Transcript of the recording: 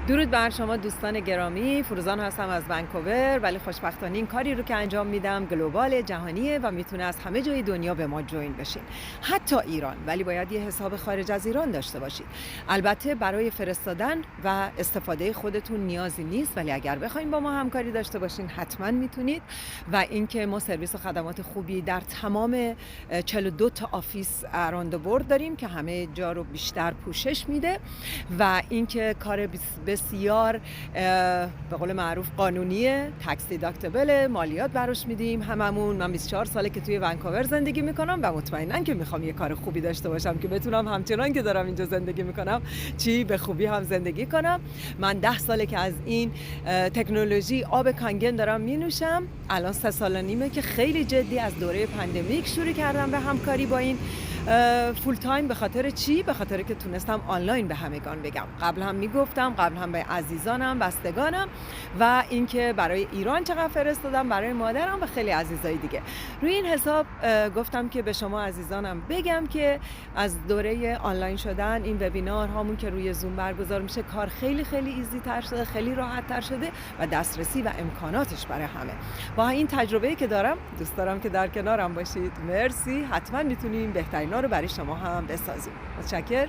درود بر شما دوستان گرامی. فروزان هستم از ونکوور، ولی خوشبختانه این کاری رو که انجام میدم گلوبال، جهانیه و میتونه از همه جای دنیا به ما جوین بشین، حتی ایران. ولی باید یه حساب خارج از ایران داشته باشید. البته برای فرستادن و استفاده خودتون نیازی نیست، ولی اگر بخواید با ما همکاری داشته باشین حتما میتونید. و اینکه ما سرویس و خدمات خوبی در تمام 42 تا آفیس اراند ورلد داریم که همه جا رو بیشتر پوشش میده و اینکه کار بسیار به قول معروف قانونیه، تکس دیداکتبل، مالیات براش میدیم هممون. من 24 ساله که توی ونکوور زندگی میکنم و مطمئناً که میخوام یه کار خوبی داشته باشم که بتونم همچنان که دارم اینجا زندگی میکنم به خوبی هم زندگی کنم. من 10 ساله که از این تکنولوژی آب کانگن دارم مینوشم. الان 3 سال و نیمه که خیلی جدی از دوره پاندمیک شروع کردم به همکاری با این فول تایم. به خاطر چی؟ به خاطر که تونستم آنلاین به همگان بگم. قبل هم میگفتم، قبل هم به عزیزانم، بستگانم و اینکه برای ایران چقدر فرستادم، برای مادرم و خیلی عزیزای دیگه. روی این حساب گفتم که به شما عزیزانم بگم که از دوره آنلاین شدن این وبینار هامون که روی زوم برگزار میشه، کار خیلی خیلی ایزی تر شده، خیلی راحت تر شده و دسترسی و امکاناتش برای همه. با این تجربه‌ای که دارم دوست دارم که در کنارم باشید. مرسی. حتما میتونیم بهترینا رو برای شما هم بسازیم. متشکرم.